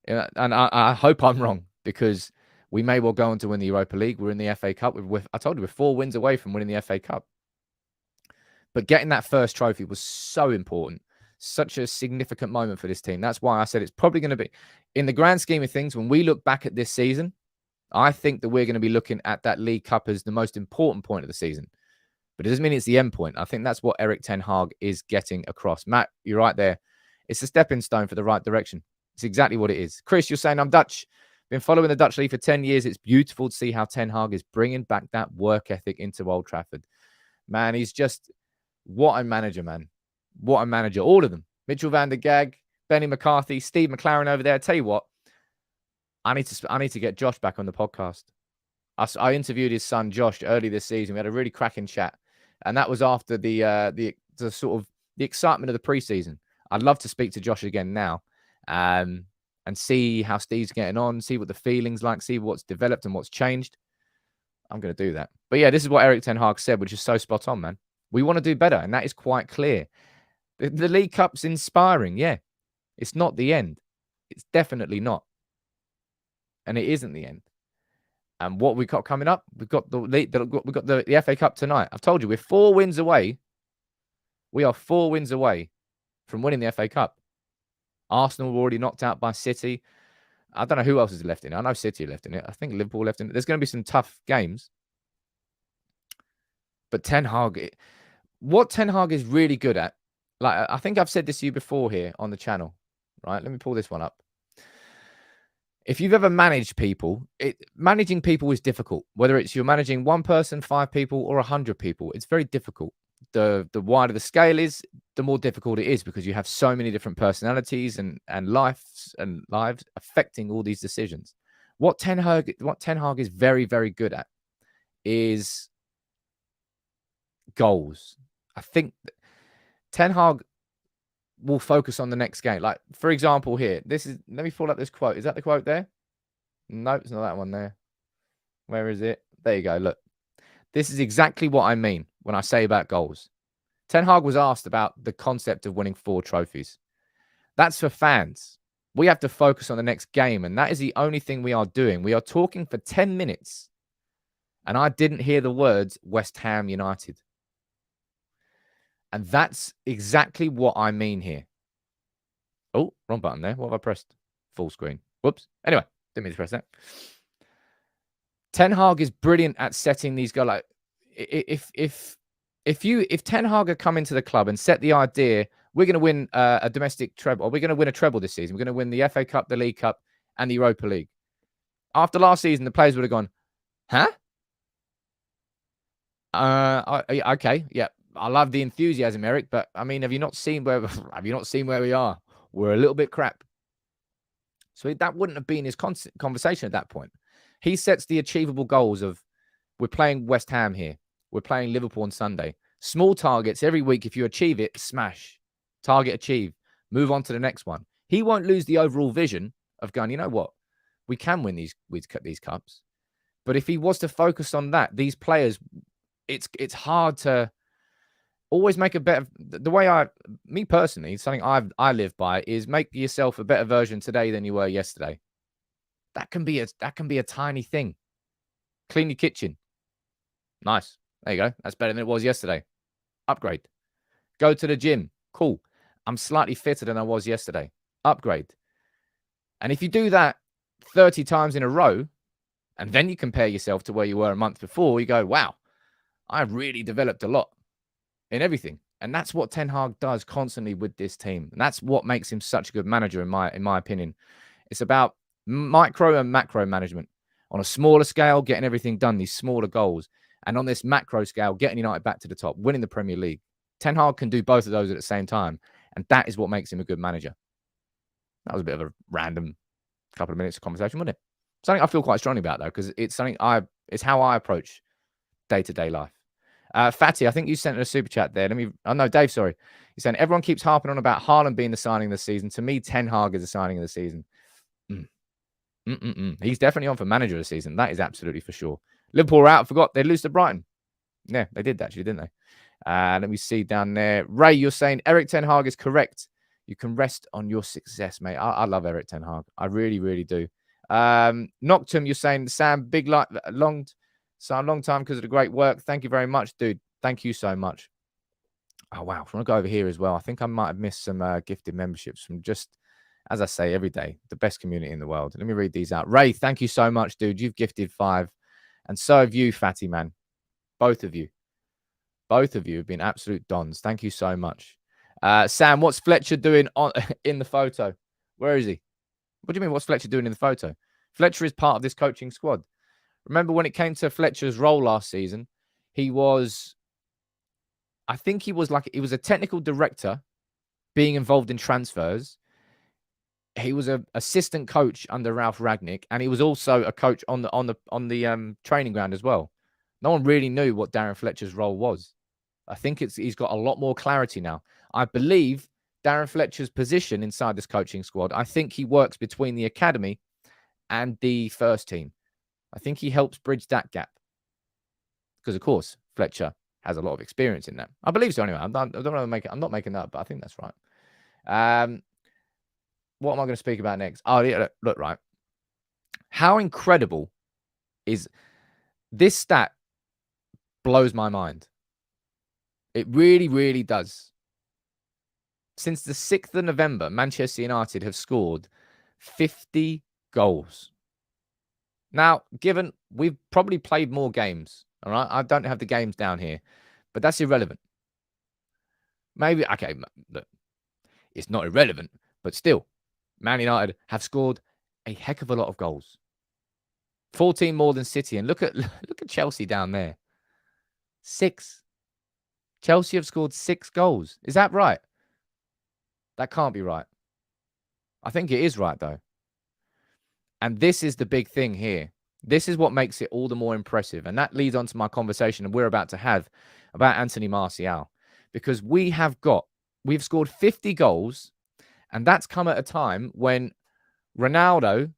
And I hope I'm wrong, because we may well go on to win the Europa League. We're in the FA Cup. I told you, we're 4 wins away from winning the FA Cup. But getting that first trophy was so important. Such a significant moment for this team. That's why I said it's probably going to be, in the grand scheme of things, when we look back at this season, I think that we're going to be looking at that League Cup as the most important point of the season. But it doesn't mean it's the end point. I think that's what Erik Ten Hag is getting across. Matt, you're right there. It's a stepping stone for the right direction. It's exactly what it is. Chris, you're saying I'm Dutch. Been following the Dutch League for 10 years. It's beautiful to see how Ten Hag is bringing back that work ethic into Old Trafford. Man, he's just, what a manager, man. What a manager. All of them. Mitchell van der Gag, Benny McCarthy, Steve McLaren over there. I tell you what, I need to get Josh back on the podcast. I interviewed his son, Josh, early this season. We had a really cracking chat. And that was after the sort of the excitement of the preseason. I'd love to speak to Josh again now and see how Steve's getting on, see what the feeling's like, see what's developed and what's changed. I'm going to do that. But yeah, this is what Erik Ten Hag said, which is so spot on, man. We want to do better, and that is quite clear. The League Cup's inspiring, yeah. It's not the end. It's definitely not. And it isn't the end. And what we got coming up, we've got the FA Cup tonight. I've told you, we're 4 wins away. We are 4 wins away from winning the FA Cup. Arsenal were already knocked out by City. I don't know who else is left in it. I know City are left in it. I think Liverpool left in it. There's going to be some tough games. But Ten Hag, what Ten Hag is really good at, like I think I've said this to you before here on the channel, right? Let me pull this one up. If you've ever managed people, managing people is difficult. Whether it's you're managing 1 person, 5 people, or 100 people, it's very difficult. The wider the scale is, the more difficult it is, because you have so many different personalities and lives affecting all these decisions. What Ten Hag is very, very good at is goals. I think Ten Hag will focus on the next game. Like, for example, here, let me pull up this quote. Is that the quote there? No, it's not that one there. Where is it? There you go. Look, this is exactly what I mean when I say about goals. Ten Hag was asked about the concept of winning 4 trophies. That's for fans. We have to focus on the next game, and that is the only thing we are doing. We are talking for 10 minutes, and I didn't hear the words West Ham United. And that's exactly what I mean here. Oh, wrong button there. What have I pressed? Full screen. Whoops. Anyway, didn't mean to press that. Ten Hag is brilliant at setting these goals. Like, if Ten Hag had come into the club and set the idea, we're going to win a domestic treble, or we're going to win a treble this season. We're going to win the FA Cup, the League Cup, and the Europa League. After last season, the players would have gone, huh? Okay, yeah. I love the enthusiasm, Erik, but I mean, have you not seen where we are? We're a little bit crap. So that wouldn't have been his conversation at that point. He sets the achievable goals of, we're playing West Ham here. We're playing Liverpool on Sunday. Small targets every week. If you achieve it, smash. Target achieved. Move on to the next one. He won't lose the overall vision of going, you know what? We can win these cups. But if he was to focus on that, these players, it's hard to always make a better. The way me personally, something I live by is make yourself a better version today than you were yesterday. That can be a tiny thing. Clean your kitchen. Nice. There you go. That's better than it was yesterday. Upgrade. Go to the gym. Cool. I'm slightly fitter than I was yesterday. Upgrade. And if you do that 30 times in a row, and then you compare yourself to where you were a month before, you go, wow, I've really developed a lot in everything. And that's what Ten Hag does constantly with this team. And that's what makes him such a good manager, in my opinion. It's about micro and macro management. On a smaller scale, getting everything done, these smaller goals. And on this macro scale, getting United back to the top, winning the Premier League. Ten Hag can do both of those at the same time. And that is what makes him a good manager. That was a bit of a random couple of minutes of conversation, wasn't it? Something I feel quite strongly about, though, because it's something it's how I approach day-to-day life. Fatty, I think you sent a super chat there. No, Dave, sorry. He's saying, everyone keeps harping on about Haaland being the signing of the season. To me, Ten Hag is the signing of the season. He's definitely on for manager of the season. That is absolutely for sure. Liverpool were out. Forgot they'd lose to Brighton. Yeah, they did actually, didn't they? Let me see down there. Ray, you're saying Erik Ten Hag is correct. You can rest on your success, mate. I love Erik Ten Hag. I really, really do. Noctum, you're saying Sam, long time because of the great work. Thank you very much, dude. Thank you so much. Oh, wow. If I want to go over here as well, I think I might have missed some gifted memberships from just, as I say, every day, the best community in the world. Let me read these out. Ray, thank you so much, dude. You've gifted 5. And so have you, Fatty Man. Both of you. Both of you have been absolute dons. Thank you so much. Sam, what's Fletcher doing in the photo? Where is he? What do you mean, what's Fletcher doing in the photo? Fletcher is part of this coaching squad. Remember when it came to Fletcher's role last season, he was a technical director being involved in transfers. He was an assistant coach under Ralph Rangnick, and he was also a coach on the training ground as well. No one really knew what Darren Fletcher's role was. I think he's got a lot more clarity now. I believe Darren Fletcher's position inside this coaching squad, I think he works between the academy and the first team. I think he helps bridge that gap. Because, of course, Fletcher has a lot of experience in that. I believe so anyway. I'm not making that up, but I think that's right. What am I going to speak about next? Oh, yeah, look, right. How incredible is this stat? Blows my mind. It really, really does. Since the 6th of November, Manchester United have scored 50 goals. Now, given we've probably played more games, all right? I don't have the games down here, but that's irrelevant. Maybe, okay, look, it's not irrelevant, but still, Man United have scored a heck of a lot of goals. 14 more than City. And look at Chelsea down there. 6. Chelsea have scored 6 goals. Is that right? That can't be right. I think it is right, though. And this is the big thing here. This is what makes it all the more impressive. And that leads on to my conversation we're about to have about Anthony Martial. Because we've scored 50 goals, and that's come at a time when Ronaldo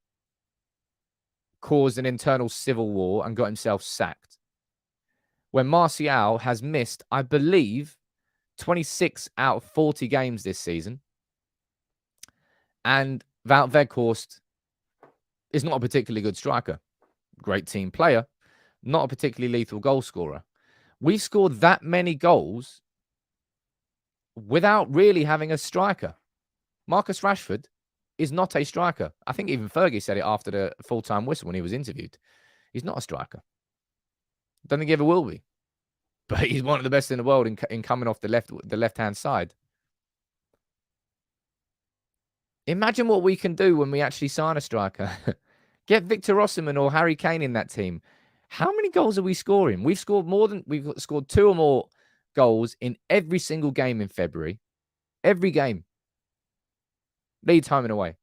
caused an internal civil war and got himself sacked. When Martial has missed, I believe, 26 out of 40 games this season. And Wout Weghorst is not a particularly good striker. Great team player, not a particularly lethal goal scorer. We've scored that many goals without really having a striker. Marcus Rashford is not a striker. I think even Fergie said it after the full-time whistle when he was interviewed. He's not a striker. Don't think he ever will be. But he's one of the best in the world in coming off the left-hand side. Imagine what we can do when we actually sign a striker. Get Victor Osimhen or Harry Kane in that team. How many goals are we scoring? We've scored 2 or more goals in every single game in February. Every game. Leeds home and away.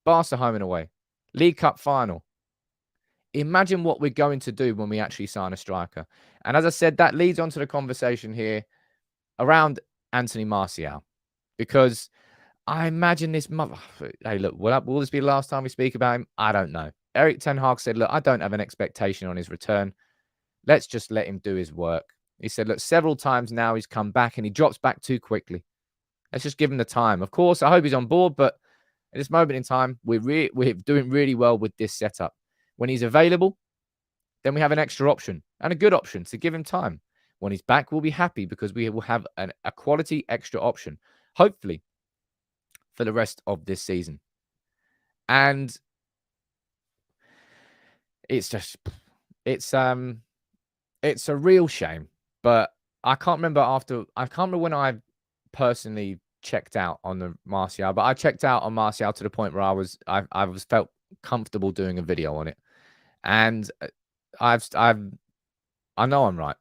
Barca home and away. League Cup final. Imagine what we're going to do when we actually sign a striker. And as I said, that leads on to the conversation here around Anthony Martial. Because I imagine this... Hey, look, will this be the last time we speak about him? I don't know. Erik Ten Hag said, look, I don't have an expectation on his return. Let's just let him do his work. He said, look, several times now he's come back and he drops back too quickly. Let's just give him the time. Of course, I hope he's on board, but at this moment in time, we're doing really well with this setup. When he's available, then we have an extra option and a good option to give him time. When he's back, we'll be happy because we will have a quality extra option, hopefully, for the rest of this season. And it's a real shame, but I can't remember when I personally checked out on the Martial, but I checked out on Martial to the point where I felt comfortable doing a video on it. And I know I'm right.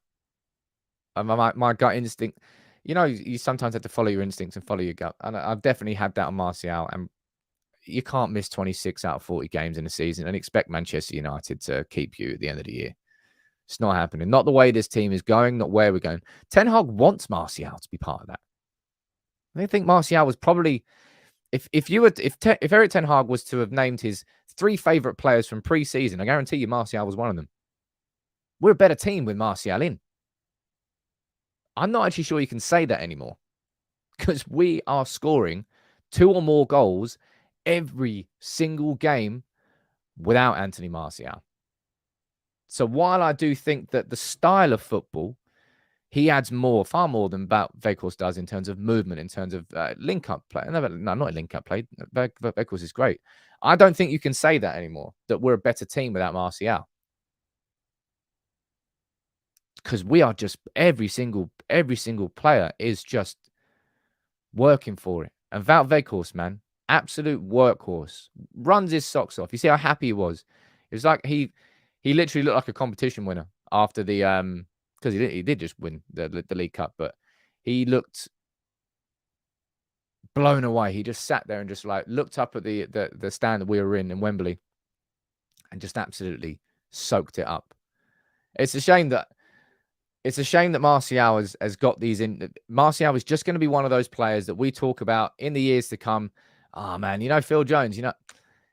My gut instinct, you sometimes have to follow your instincts and follow your gut. And I've definitely had that on Martial. And you can't miss 26 out of 40 games in a season and expect Manchester United to keep you at the end of the year. It's not happening. Not the way this team is going, not where we're going. Ten Hag wants Martial to be part of that. I think Martial was probably, if Erik Ten Hag was to have named his 3 favorite players from pre-season, I guarantee you Martial was one of them. we're a better team with Martial in. I'm not actually sure you can say that anymore because we are scoring 2 or more goals every single game without Anthony Martial. So while I do think that the style of football, he adds far more than Weghorst does in terms of movement, in terms of link-up play. No, not a link-up play. Weghorst is great. I don't think you can say that anymore, that we're a better team without Martial. Because we are just, every single player is just working for it. And Wout Weghorst, man, absolute workhorse. Runs his socks off. You see how happy he was? It was like he literally looked like a competition winner after the because he did just win the League Cup, but he looked blown away. He just sat there and just like looked up at the stand that we were in Wembley and just absolutely soaked it up. It's a shame that Martial has got these in. Martial is just going to be one of those players that we talk about in the years to come. Oh man, you know Phil Jones, you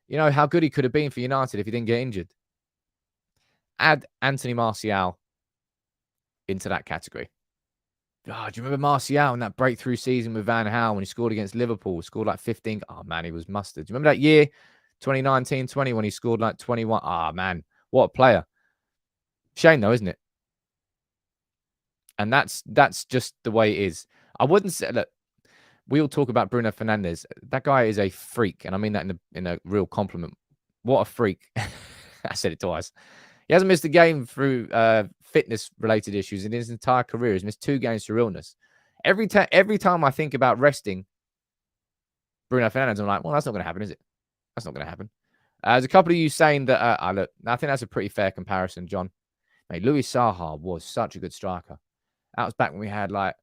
know how good he could have been for United if he didn't get injured. Add Anthony Martial into that category. Oh, do you remember Martial in that breakthrough season with Van Gaal when he scored against Liverpool? Scored like 15. Oh man, he was mustard. Do you remember that year, 2019-20, when he scored like 21? Ah man, what a player. Shame though, isn't it? And that's just the way it is. I wouldn't say, look, we all talk about Bruno Fernandes. That guy is a freak, and I mean that in a real compliment. What a freak. I said it twice. He hasn't missed a game through fitness-related issues in his entire career. He's missed 2 games through illness. Every time I think about resting Bruno Fernandes, I'm like, well, that's not going to happen, is it? That's not going to happen. There's a couple of you saying that, look, I think that's a pretty fair comparison, John. Mate, Louis Saha was such a good striker. That was back when we had, like,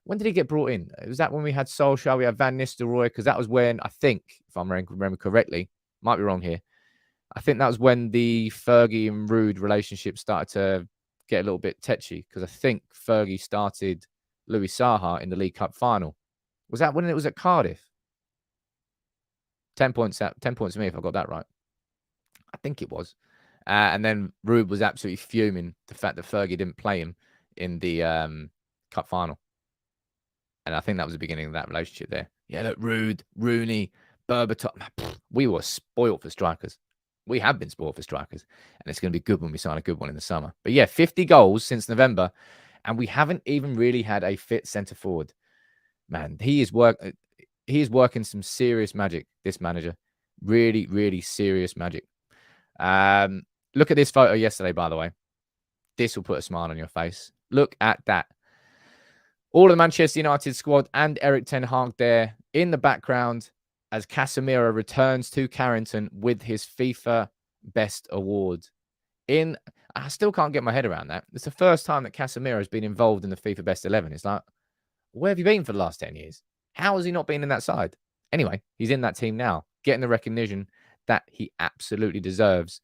when did he get brought in? Was that when we had Solskjaer, we had Van Nistelrooy? Because that was when, I think, if I remember correctly, might be wrong here, I think that was when the Fergie and Rude relationship started to get a little bit tetchy, because I think Fergie started Louis Saha in the League Cup final. Was that when it was at Cardiff? 10 points to me if I got that right. I think it was. And then Rude was absolutely fuming the fact that Fergie didn't play him in the cup final. And I think that was the beginning of that relationship there. Yeah, look, Rude, Rooney, Berbatov. We were spoiled for strikers. We have been spoiled for strikers. And it's going to be good when we sign a good one in the summer. But yeah, 50 goals since November. And we haven't even really had a fit centre forward. Man, he is working some serious magic, this manager. Really, really serious magic. Look at this photo yesterday, by the way. This will put a smile on your face. Look at that. All of the Manchester United squad and Erik Ten Hag there in the background as Casemiro returns to Carrington with his FIFA Best Award. I still can't get my head around that. It's the first time that Casemiro has been involved in the FIFA Best 11. It's like, where have you been for the last 10 years? How has he not been in that side? Anyway, he's in that team now, getting the recognition that he absolutely deserves.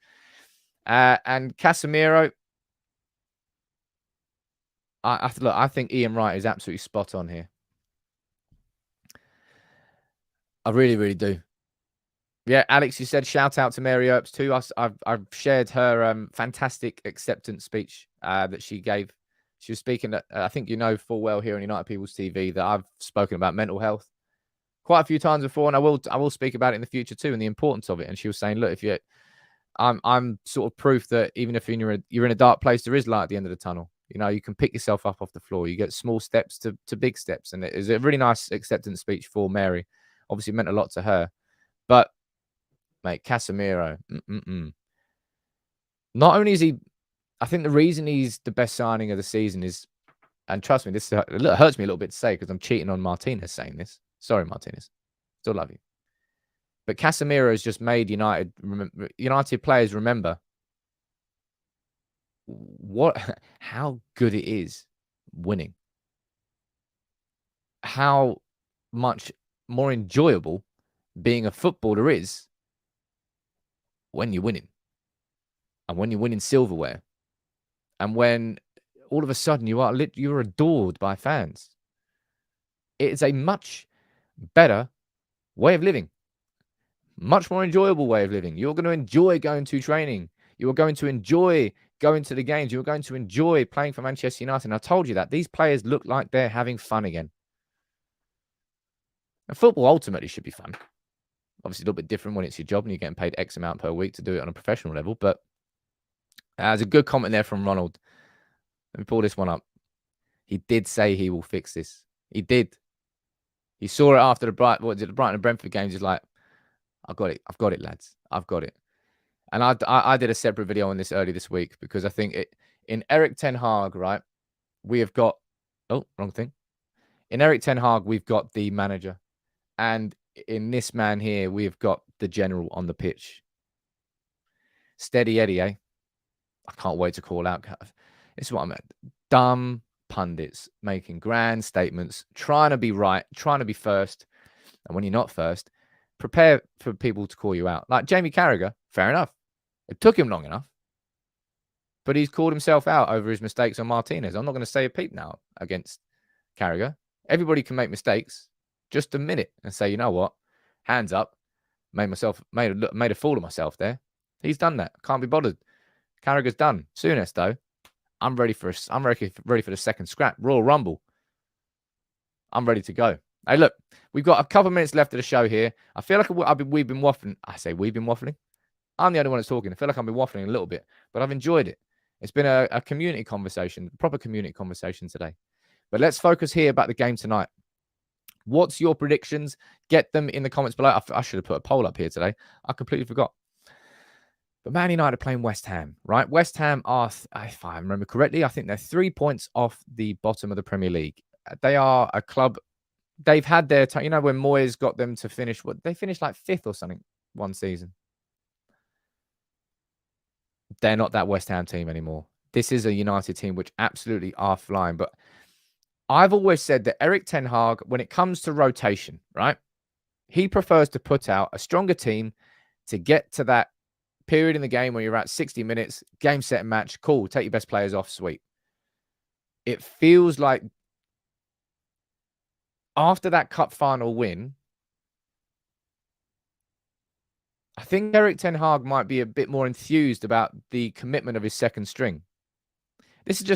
And Casemiro, I think Ian Wright is absolutely spot on here. I really, really do. Yeah, Alex, you said shout out to Mary Earps too. I've shared her fantastic acceptance speech that she gave. She was speaking at, I think you know full well here on United People's TV that I've spoken about mental health quite a few times before, and I will speak about it in the future too, and the importance of it. And she was saying, look, I'm sort of proof that even if you're in a dark place, there is light at the end of the tunnel. You know, you can pick yourself up off the floor. You get small steps to big steps. And it is a really nice acceptance speech for Mary. Obviously, it meant a lot to her. But, mate, Casemiro, not only is he, I think the reason he's the best signing of the season is, and trust me, this hurts me a little bit to say because I'm cheating on Martinez saying this. Sorry, Martinez. Still love you. But Casemiro has just made United players remember how good it is winning. How much more enjoyable being a footballer is when you're winning. And when you're winning silverware. And when all of a sudden you're adored by fans. It's a much better way of living. Much more enjoyable way of living. You're going to enjoy going to training. You're going to enjoy go into the games. You're going to enjoy playing for Manchester United. And I told you that. These players look like they're having fun again. And football ultimately should be fun. Obviously, a little bit different when it's your job and you're getting paid X amount per week to do it on a professional level. But there's a good comment there from Ronald. Let me pull this one up. He did say he will fix this. He did. He saw it after the Brighton and Brentford games. He's like, I've got it, lads. I've got it. And I did a separate video on this early this week because I think in Erik Ten Hag, right, we have got, wrong thing. In Erik Ten Hag, we've got the manager. And in this man here, we've got the general on the pitch. Steady Eddie, eh? I can't wait to call out. This is what I meant. Dumb pundits making grand statements, trying to be right, trying to be first. And when you're not first, prepare for people to call you out. Like Jamie Carragher, fair enough. It took him long enough. But he's called himself out over his mistakes on Martinez. I'm not going to say a peep now against Carragher. Everybody can make mistakes. Just admit it and say, you know what? Hands up. Made a fool of myself there. He's done that. Can't be bothered. Carragher's done. Souness, though. I'm ready for the second scrap. Royal Rumble. I'm ready to go. Hey, look, we've got a couple of minutes left of the show here. I feel like we've been waffling. I say we've been waffling. I'm the only one that's talking. I feel like I've been waffling a little bit, but I've enjoyed it. It's been a community conversation, proper community conversation today. But let's focus here about the game tonight. What's your predictions? Get them in the comments below. I should have put a poll up here today. I completely forgot. But Man United playing West Ham, right? West Ham are, if I remember correctly, I think they're 3 points off the bottom of the Premier League. They are a club. They've had their time. You know, when Moyes got them to finish, they finished like 5th or something one season. They're not that West Ham team anymore. This is a United team which absolutely are flying. But I've always said that Erik Ten Hag, when it comes to rotation, right, he prefers to put out a stronger team to get to that period in the game where you're at 60 minutes, game, set, and match. Cool, take your best players off, sweet. It feels like after that cup final win, I think Erik Ten Hag might be a bit more enthused about the commitment of his second string. This is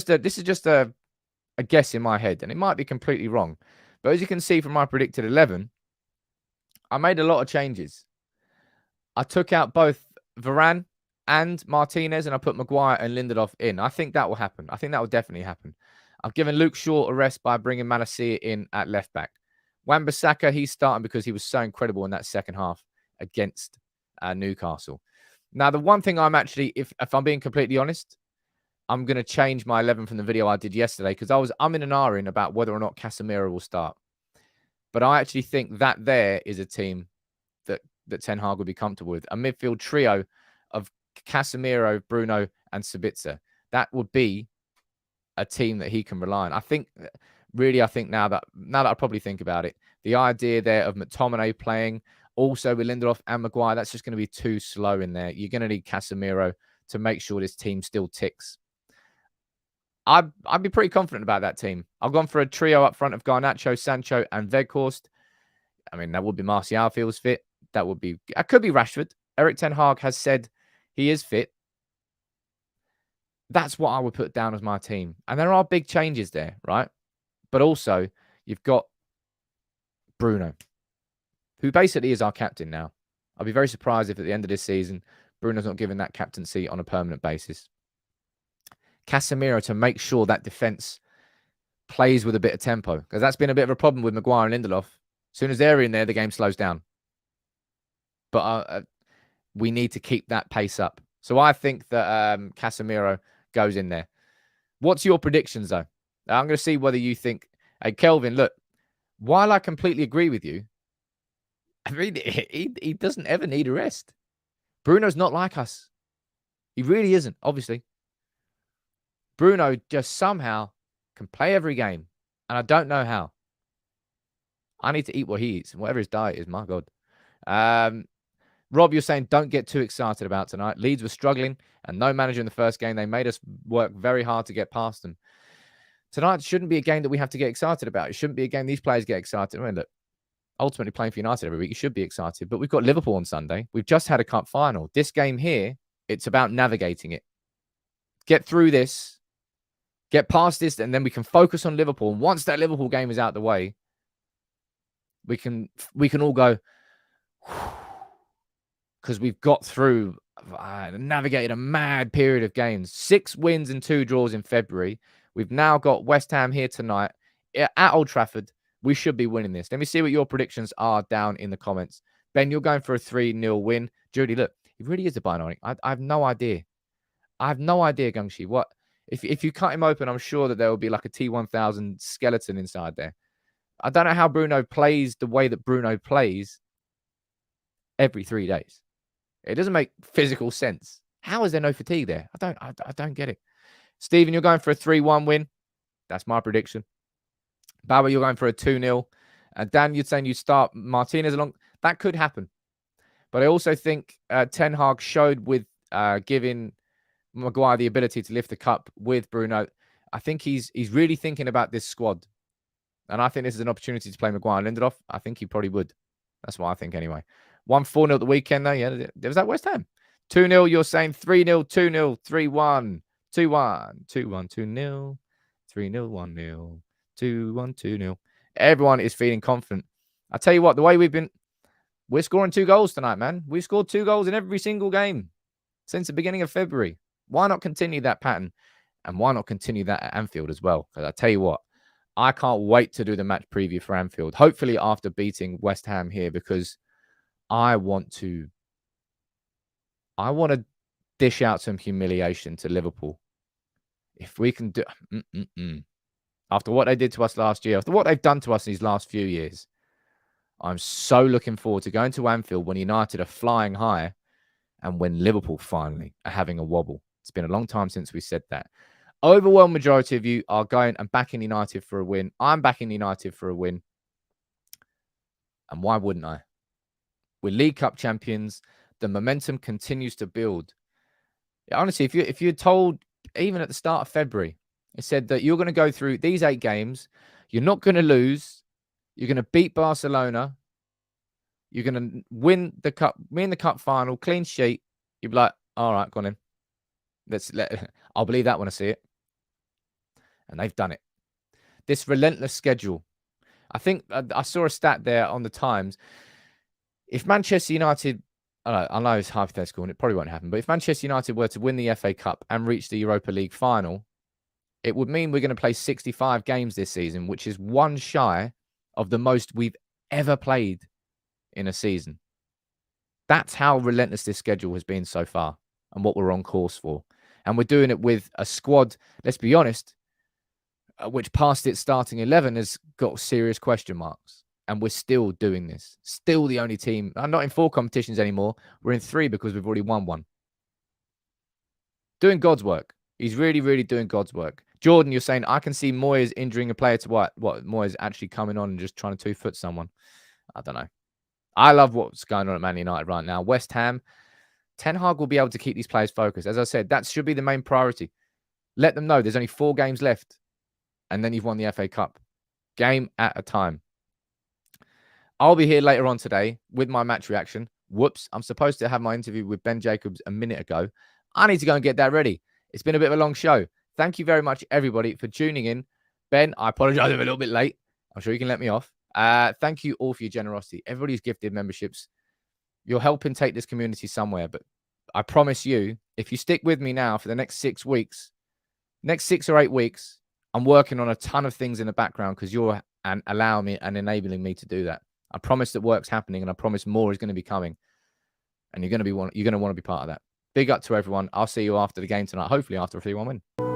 just a guess in my head, and it might be completely wrong. But as you can see from my predicted 11, I made a lot of changes. I took out both Varane and Martinez, and I put Maguire and Lindelof in. I think that will happen. I think that will definitely happen. I've given Luke Shaw a rest by bringing Malacia in at left back. Wan-Bissaka, he's starting because he was so incredible in that second half against Newcastle. Now, the one thing I'm actually, if I'm being completely honest, I'm going to change my 11 from the video I did yesterday because I'm in an R-in about whether or not Casemiro will start. But I actually think that there is a team that Ten Hag would be comfortable with. A midfield trio of Casemiro, Bruno, and Sabitzer. That would be a team that he can rely on. I think now that I probably think about it, the idea there of McTominay playing also with Lindelof and Maguire, that's just going to be too slow in there. You're going to need Casemiro to make sure this team still ticks. I'd be pretty confident about that team. I've gone for a trio up front of Garnacho, Sancho, and Weghorst. I mean, that would be Martial feels fit. That could be Rashford. Erik Ten Hag has said he is fit. That's what I would put down as my team. And there are big changes there, right? But also, you've got Bruno, who basically is our captain now. I'll be very surprised if at the end of this season, Bruno's not given that captaincy on a permanent basis. Casemiro to make sure that defense plays with a bit of tempo, because that's been a bit of a problem with Maguire and Lindelof. As soon as they're in there, the game slows down. But we need to keep that pace up. So I think that Casemiro goes in there. What's your predictions, though? I'm going to see whether you think... Hey, Kelvin, look, while I completely agree with you, I mean, he doesn't ever need a rest. Bruno's not like us. He really isn't, obviously. Bruno just somehow can play every game, and I don't know how. I need to eat what he eats, and whatever his diet is, my God. Rob, you're saying don't get too excited about tonight. Leeds were struggling, and no manager in the first game. They made us work very hard to get past them. Tonight shouldn't be a game that we have to get excited about. It shouldn't be a game these players get excited. I mean, look, ultimately playing for United every week, you should be excited. But we've got Liverpool on Sunday. We've just had a cup final. This game here, it's about navigating it. get through this, get past this, and then we can focus on Liverpool. And once that Liverpool game is out the way, we can all go, because we've got through, navigated a mad period of games. 6 wins and 2 draws in February. We've now got West Ham here tonight at Old Trafford. We should be winning this. Let me see what your predictions are down in the comments. Ben, you're going for a 3-0 win. Judy, look, it really is a binary. I have no idea. I have no idea, Gungshi. What if you cut him open? I'm sure that there will be like a T1000 skeleton inside there. I don't know how Bruno plays the way that Bruno plays every 3 days. It doesn't make physical sense. How is there no fatigue there? I don't get it. Stephen, you're going for a 3-1 win. That's my prediction. Bauer, you're going for a 2-0. Dan, you're saying you start Martinez along. That could happen. But I also think Ten Hag showed with giving Maguire the ability to lift the cup with Bruno. I think he's really thinking about this squad. And I think this is an opportunity to play Maguire and Lindelof. I think he probably would. That's what I think anyway. 1-4-0 at the weekend, though. Yeah, there was that West Ham. 2-0, you're saying 3-0, 2-0, 3-1, 2-1, 2-1, 2-0, 3-0, 1-0, 2-1, 2-0. Everyone is feeling confident. I tell you what, the way we're scoring 2 goals tonight, man. We've scored 2 goals in every single game since the beginning of February. Why not continue that pattern? And why not continue that at Anfield as well? Because I tell you what, I can't wait to do the match preview for Anfield. Hopefully after beating West Ham here, because I want to dish out some humiliation to Liverpool. If we can do after what they did to us last year, after what they've done to us these last few years, I'm so looking forward to going to Anfield when United are flying high and when Liverpool finally are having a wobble. It's been a long time since we said that. Overwhelming majority of you are going and backing United for a win. I'm backing United for a win. And why wouldn't I? We're League Cup champions. The momentum continues to build. Honestly, if you're told, even at the start of February, it said that you're going to go through these 8 games, you're not going to lose, you're going to beat Barcelona, you're going to win the cup final, clean sheet, you'd be like, all right, go on in. I'll believe that when I see it. And they've done it. This relentless schedule. I think I saw a stat there on the Times. If Manchester United, I know it's hypothetical and it probably won't happen, but if Manchester United were to win the FA Cup and reach the Europa League final, it would mean we're going to play 65 games this season, which is one shy of the most we've ever played in a season. That's how relentless this schedule has been so far and what we're on course for. And we're doing it with a squad, let's be honest, which past its starting 11 has got serious question marks. And we're still doing this. Still the only team. I'm not in 4 competitions anymore. We're in 3 because we've already won 1. Doing God's work. He's really, really doing God's work. Jordan, you're saying, I can see Moyes injuring a player to what? Moyes actually coming on and just trying to 2-foot someone. I don't know. I love what's going on at Man United right now. West Ham, Ten Hag will be able to keep these players focused. As I said, that should be the main priority. Let them know there's only 4 games left. And then you've won the FA Cup. Game at a time. I'll be here later on today with my match reaction. Whoops, I'm supposed to have my interview with Ben Jacobs a minute ago. I need to go and get that ready. It's been a bit of a long show. Thank you very much, everybody, for tuning in. Ben, I apologize, I'm a little bit late. I'm sure you can let me off. Thank you all for your generosity. Everybody's gifted memberships. You're helping take this community somewhere. But I promise you, if you stick with me now for the next 6 weeks, next 6 or 8 weeks, I'm working on a ton of things in the background because you're allowing me and enabling me to do that. I promise that work's happening, and I promise more is going to be coming. And you're going to want to be part of that. Big up to everyone. I'll see you after the game tonight, hopefully after a 3-1 win.